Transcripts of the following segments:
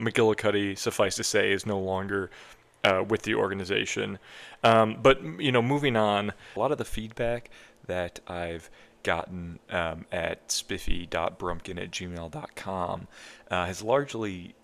McGillicuddy, suffice to say, is no longer with the organization. But moving on, a lot of the feedback that I've gotten at spiffy.brumpkin@gmail.com has largely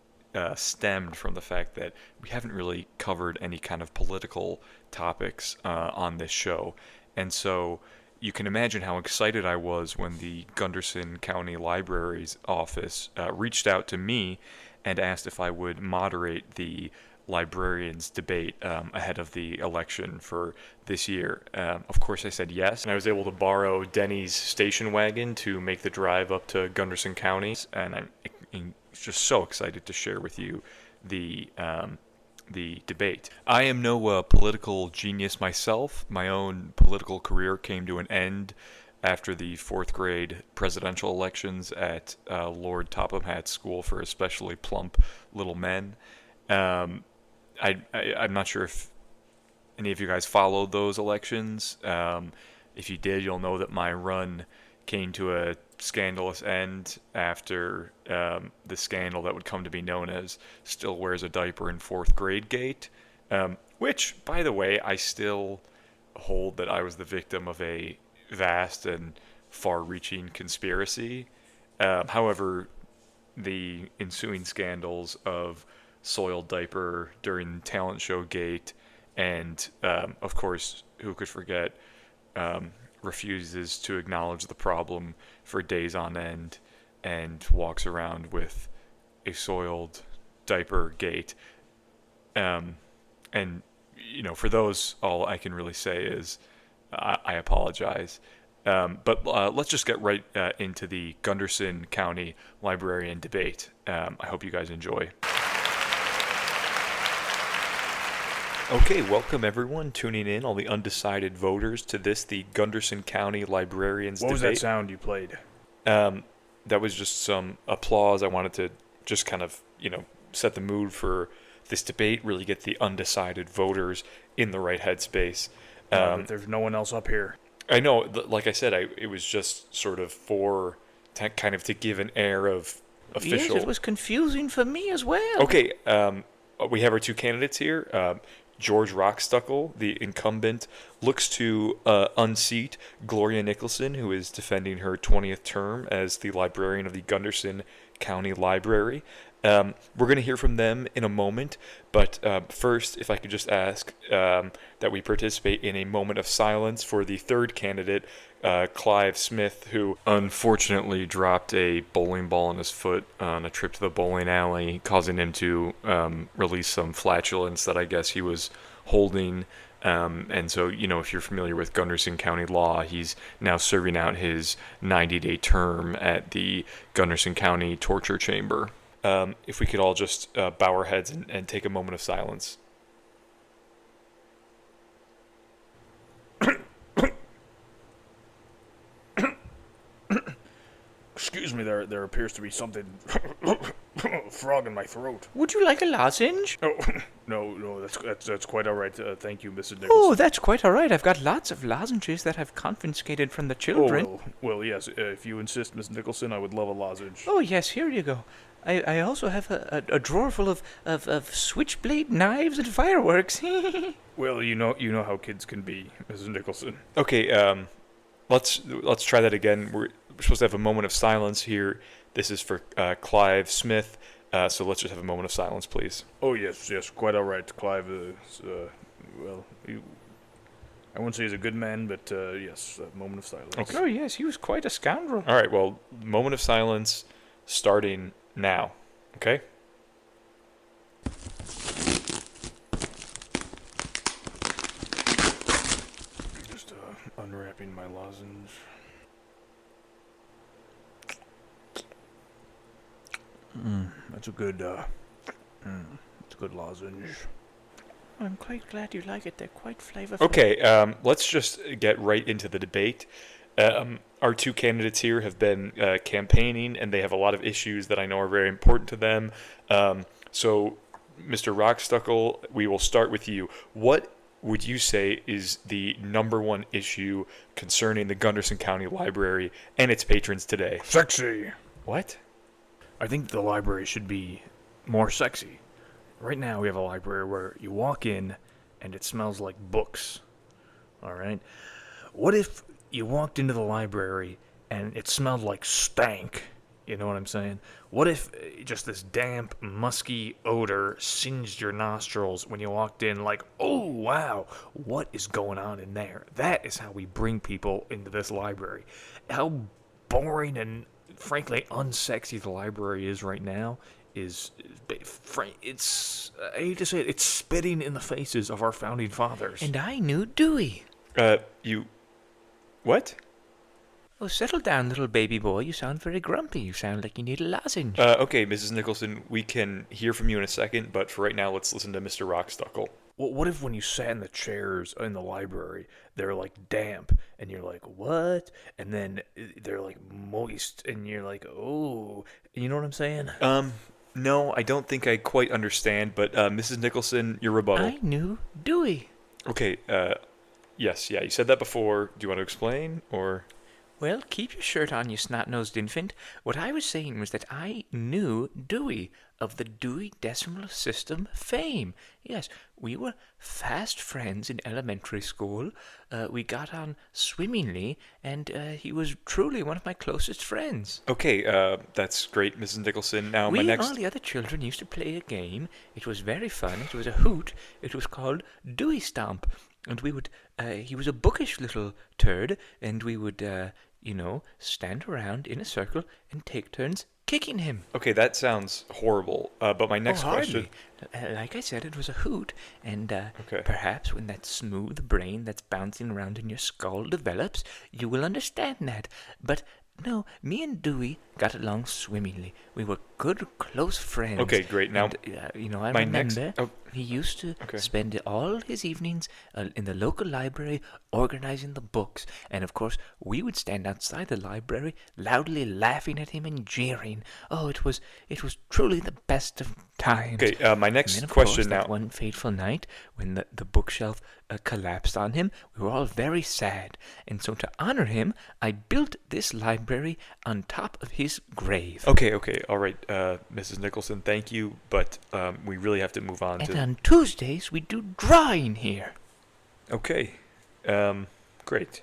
stemmed from the fact that we haven't really covered any kind of political topics on this show. And so you can imagine how excited I was when the Gunderson County Library's office reached out to me and asked if I would moderate the librarians debate ahead of the election for this year. Of course, I said yes, and I was able to borrow Denny's station wagon to make the drive up to Gunderson County, and I'm just so excited to share with you the debate. I am no political genius myself. My own political career came to an end after the fourth grade presidential elections at Lord Topham Hatt's School for Especially Plump Little Men. I'm not sure if any of you guys followed those elections. If you did, you'll know that my run came to a scandalous end after the scandal that would come to be known as Still Wears a Diaper in Fourth Grade Gate, which, by the way, I still hold that I was the victim of a vast and far-reaching conspiracy. However, the ensuing scandals of soiled diaper during talent show gate and, of course, who could forget, refuses to acknowledge the problem for days on end and walks around with a soiled diaper gate. And, for those, all I can really say is I apologize. But let's just get right into the Gunderson County Librarian debate. I hope you guys enjoy. Okay, welcome everyone tuning in, all the undecided voters, to the Gunderson County Librarians debate. What was that sound you played? That was just some applause. I wanted to just kind of, set the mood for this debate, really get the undecided voters in the right headspace. But there's no one else up here. I know, like I said, it was just sort of kind of to give an air of official. Yes, it was confusing for me as well. Okay, we have our two candidates here. George Rockstuckle, the incumbent, looks to unseat Gloria Nicholson, who is defending her 20th term as the librarian of the Gunderson County Library. We're going to hear from them in a moment, but first, if I could just ask that we participate in a moment of silence for the third candidate, Clive Smith, who unfortunately dropped a bowling ball in his foot on a trip to the bowling alley, causing him to release some flatulence that I guess he was holding. And so, if you're familiar with Gunderson County law, he's now serving out his 90-day term at the Gunderson County Torture Chamber. If we could all just bow our heads and take a moment of silence. Excuse me, there appears to be something frog in my throat. Would you like a lozenge? Oh, no, that's quite all right. Thank you, Mrs. Nicholson. Oh, that's quite all right. I've got lots of lozenges that I've confiscated from the children. Oh, well, yes. If you insist, Miss Nicholson, I would love a lozenge. Oh, yes, here you go. I also have a drawer full of switchblade knives and fireworks. Well, you know how kids can be, Mrs. Nicholson. Okay, let's try that again. We're supposed to have a moment of silence here. This is for Clive Smith, so let's just have a moment of silence, please. Oh, yes, quite all right. Clive I won't say he's a good man, but yes, a moment of silence. Okay. Oh, yes, he was quite a scoundrel. All right, well, moment of silence starting now, okay? Just unwrapping my lozenge. That's a good lozenge. I'm quite glad you like it. They're quite flavorful. Okay, let's just get right into the debate. Our two candidates here have been campaigning, and they have a lot of issues that I know are very important to them. So, Mr. Rockstuckle, we will start with you. What would you say is the number one issue concerning the Gunderson County Library and its patrons today? Sexy. What? I think the library should be more sexy. Right now, we have a library where you walk in and it smells like books. All right? What if you walked into the library and it smelled like stank? You know what I'm saying? What if just this damp, musky odor singed your nostrils when you walked in, like, oh, wow, what is going on in there? That is how we bring people into this library. How boring and, frankly, unsexy the library is right now is, it's, I hate to say it, it's spitting in the faces of our founding fathers. And I knew Dewey. You. What? Oh, settle down, little baby boy. You sound very grumpy. You sound like you need a lozenge. Okay, Mrs. Nicholson, we can hear from you in a second, but for right now, let's listen to Mr. Rockstuckle. What if when you sat in the chairs in the library, they're like damp, and you're like, what? And then they're like moist, and you're like, oh, you know what I'm saying? No, I don't think I quite understand, but Mrs. Nicholson, your rebuttal. I knew Dewey. Okay, yes, yeah, you said that before. Do you want to explain, or? Well, keep your shirt on, you snot-nosed infant. What I was saying was that I knew Dewey, of the Dewey Decimal System fame. Yes, we were fast friends in elementary school. We got on swimmingly, and he was truly one of my closest friends. Okay, that's great, Mrs. Nicholson. Now, We my and next... all the other children used to play a game. It was very fun. It was a hoot. It was called Dewey Stomp. And we would, he was a bookish little turd, and we would, stand around in a circle and take turns kicking him. Okay, that sounds horrible, but my next question... Like I said, it was a hoot, and Okay. perhaps when that smooth brain that's bouncing around in your skull develops, you will understand that. But no, me and Dewey got along swimmingly. We were good, close friends. Okay, great. Now, and, I my remember next- oh. he used to Okay. spend all his evenings in the local library organizing the books. And, of course, we would stand outside the library loudly laughing at him and jeering. Oh, it was truly the best of times. Okay, my And next then, of question course, now... that one fateful night when the bookshelf collapsed on him, we were all very sad. And so to honor him, I built this library on top of his grave. Okay, all right, Mrs. Nicholson, thank you, but we really have to move on And to... on Tuesdays, we do drawing here. Okay, great.